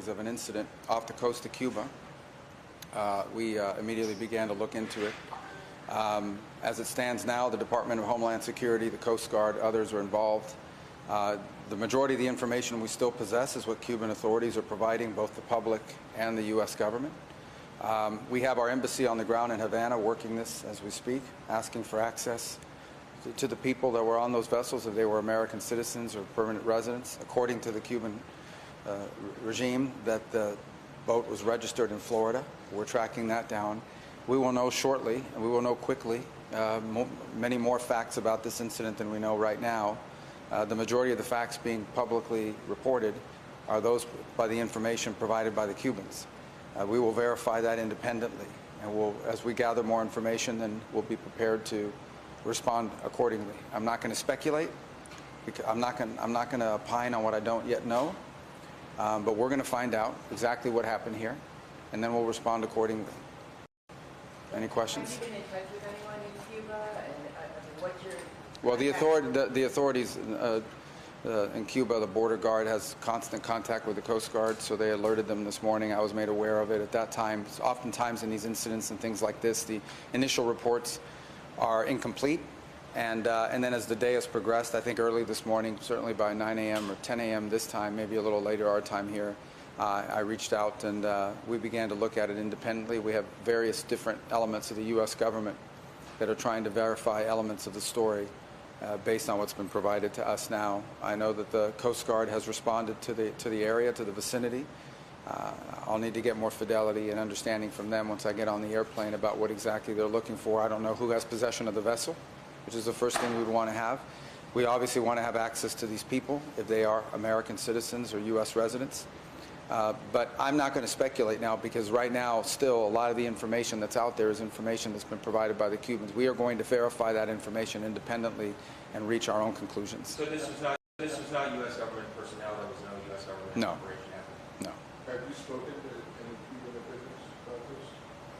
reportings of an incident off the coast of Cuba. We immediately began to look into it. As it stands now, the Department of Homeland Security, the Coast Guard, others are involved. The majority of the information we still possess is what Cuban authorities are providing both the public and the U.S. government. We have our embassy on the ground in Havana working this as we speak, asking for access to the people that were on those vessels, if they were American citizens or permanent residents. According to the Cuban regime, that the boat was registered in Florida. We're tracking that down. We will know shortly, and we will know quickly, many more facts about this incident than we know right now. The majority of the facts being publicly reported are those by the information provided by the Cubans. We will verify that independently, and as we gather more information, then we'll be prepared to respond accordingly. I'm not going to speculate. I'm not going to opine on what I don't yet know, but we're going to find out exactly what happened here, and then we'll respond accordingly. Any questions? Have you been in touch with anyone in Cuba, and what's your... Well, the authorities in Cuba, the border guard has constant contact with the Coast Guard, so they alerted them this morning. I was made aware of it at that time. Oftentimes in these incidents and things like this, the initial reports are incomplete, and then as the day has progressed, I think early this morning, certainly by 9 a.m. or 10 a.m. this time, maybe a little later our time here, I reached out and we began to look at it independently. We have various different elements of the U.S. government that are trying to verify elements of the story based on what's been provided to us now. I know that the Coast Guard has responded to the area, to the vicinity. I'll need to get more fidelity and understanding from them once I get on the airplane about what exactly they're looking for. I don't know who has possession of the vessel, which is the first thing we would want to have. We obviously want to have access to these people if they are American citizens or U.S. residents. But I'm not going to speculate now, because right now still a lot of the information that's out there is information that's been provided by the Cubans. We are going to verify that information independently and reach our own conclusions. So this was not U.S. government personnel, there was no U.S. government operation happening? No. Have you spoken to any Cuban officials about this?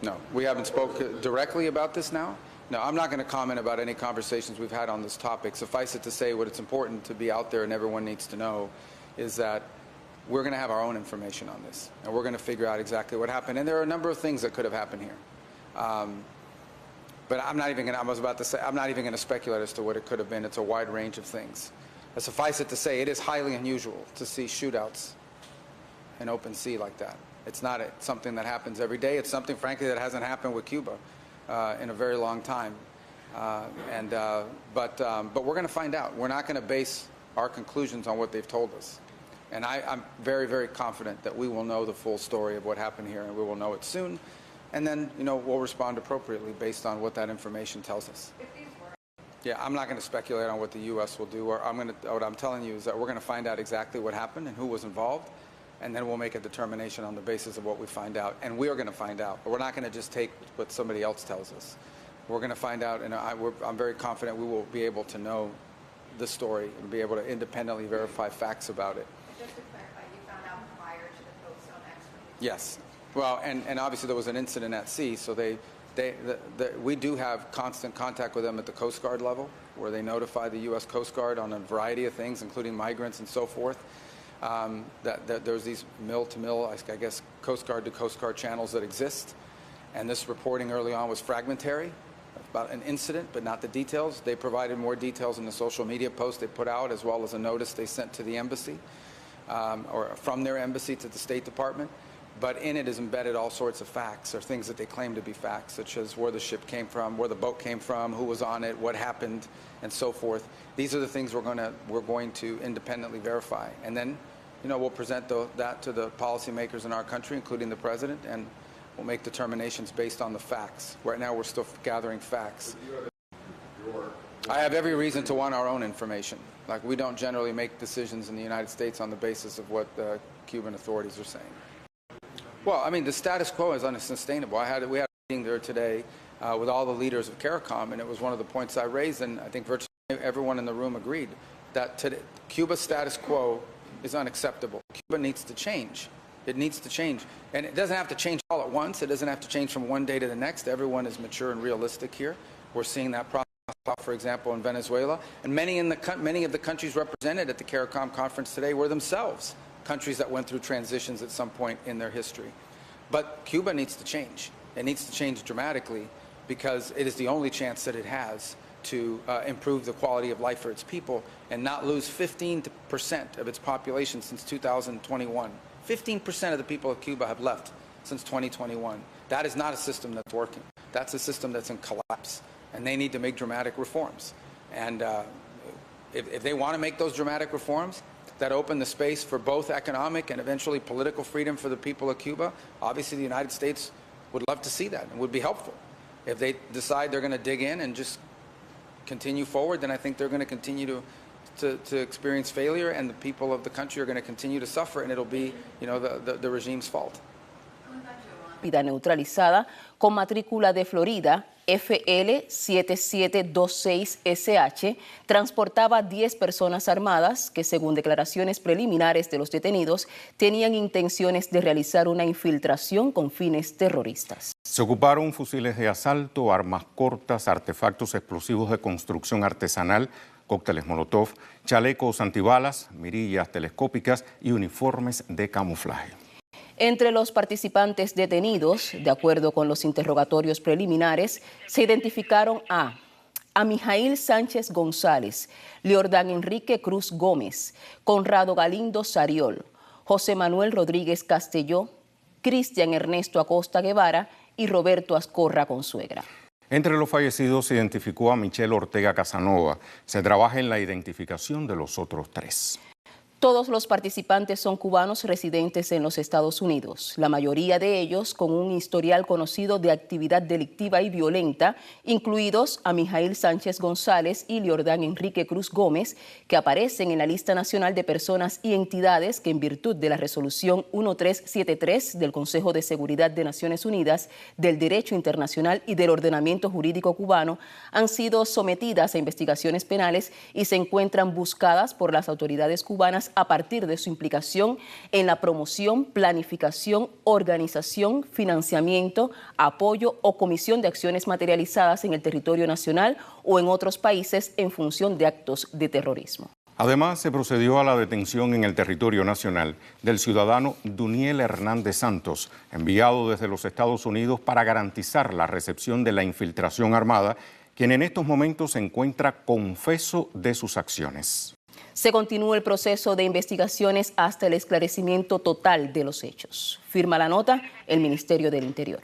No. We haven't spoken directly about this now. No, I'm not going to comment about any conversations we've had on this topic. Suffice it to say, what it's important to be out there and everyone needs to know is that we're going to have our own information on this, and we're going to figure out exactly what happened. And there are a number of things that could have happened here. But I'm not even going to, I was about to say, I'm not even going to speculate as to what it could have been. It's a wide range of things. But suffice it to say, it is highly unusual to see shootouts in open sea like that. It's not something that happens every day. It's something, frankly, that hasn't happened with Cuba in a very long time. But we're going to find out. We're not going to base our conclusions on what they've told us. And I'm very, very confident that we will know the full story of what happened here, and we will know it soon. And then, we'll respond appropriately based on what that information tells us. Yeah, I'm not going to speculate on what the U.S. will do. What I'm telling you is that we're going to find out exactly what happened and who was involved, and then we'll make a determination on the basis of what we find out. And we are going to find out. But we're not going to just take what somebody else tells us. We're going to find out, and I'm very confident we will be able to know the story and be able to independently verify facts about it. Just to clarify, you found out prior to the post on X? Yes. Well, and obviously there was an incident at sea, so we do have constant contact with them at the Coast Guard level, where they notify the U.S. Coast Guard on a variety of things, including migrants and so forth. That there's these mill-to-mill, I guess, Coast Guard to Coast Guard channels that exist. And this reporting early on was fragmentary about an incident, but not the details. They provided more details in the social media post they put out, as well as a notice they sent to the embassy, or from their embassy to the State Department. But in it is embedded all sorts of facts, or things that they claim to be facts, such as where the ship came from, where the boat came from, who was on it, what happened, and so forth. These are the things we're going to independently verify. And then, we'll present that to the policymakers in our country, including the president, and we'll make determinations based on the facts. Right now, we're still gathering facts. I have every reason to want our own information. Like, we don't generally make decisions in the United States on the basis of what the Cuban authorities are saying. Well, I mean, the status quo is unsustainable. We had a meeting there today with all the leaders of CARICOM, and it was one of the points I raised, and I think virtually everyone in the room agreed that today, Cuba's status quo is unacceptable. Cuba needs to change. It needs to change. And it doesn't have to change all at once. It doesn't have to change from one day to the next. Everyone is mature and realistic here. We're seeing that process, for example, in Venezuela. And many of the countries represented at the CARICOM conference today were themselves countries that went through transitions at some point in their history. But Cuba needs to change. It needs to change dramatically because it is the only chance that it has to improve the quality of life for its people and not lose 15% of its population since 2021. 15% of the people of Cuba have left since 2021. That is not a system that's working. That's a system that's in collapse, and they need to make dramatic reforms. And if they want to make those dramatic reforms that open the space for both economic and eventually political freedom for the people of Cuba, obviously the United States would love to see that and would be helpful. If they decide they're going to dig in and just continue forward, then I think they're going to continue to experience failure, and the people of the country are going to continue to suffer, and it'll be, the regime's fault. Vida neutralizada con matrícula de Florida FL7726SH transportaba 10 personas armadas que, según declaraciones preliminares de los detenidos, tenían intenciones de realizar una infiltración con fines terroristas. Se ocuparon fusiles de asalto, armas cortas, artefactos explosivos de construcción artesanal, cócteles Molotov, chalecos antibalas, mirillas telescópicas y uniformes de camuflaje. Entre los participantes detenidos, de acuerdo con los interrogatorios preliminares, se identificaron a Mijail Sánchez González, Leordán Enrique Cruz Gómez, Conrado Galindo Sariol, José Manuel Rodríguez Castelló, Cristian Ernesto Acosta Guevara y Roberto Ascorra Consuegra. Entre los fallecidos se identificó a Michelle Ortega Casanova. Se trabaja en la identificación de los otros 3. Todos los participantes son cubanos residentes en los Estados Unidos, la mayoría de ellos con un historial conocido de actividad delictiva y violenta, incluidos a Mijail Sánchez González y Leordán Enrique Cruz Gómez, que aparecen en la lista nacional de personas y entidades que, en virtud de la resolución 1373 del Consejo de Seguridad de Naciones Unidas, del derecho internacional y del ordenamiento jurídico cubano, han sido sometidas a investigaciones penales y se encuentran buscadas por las autoridades cubanas a partir de su implicación en la promoción, planificación, organización, financiamiento, apoyo o comisión de acciones materializadas en el territorio nacional o en otros países en función de actos de terrorismo. Además, se procedió a la detención en el territorio nacional del ciudadano Duniel Hernández Santos, enviado desde los Estados Unidos para garantizar la recepción de la infiltración armada, quien en estos momentos se encuentra confeso de sus acciones. Se continúa el proceso de investigaciones hasta el esclarecimiento total de los hechos. Firma la nota el Ministerio del Interior.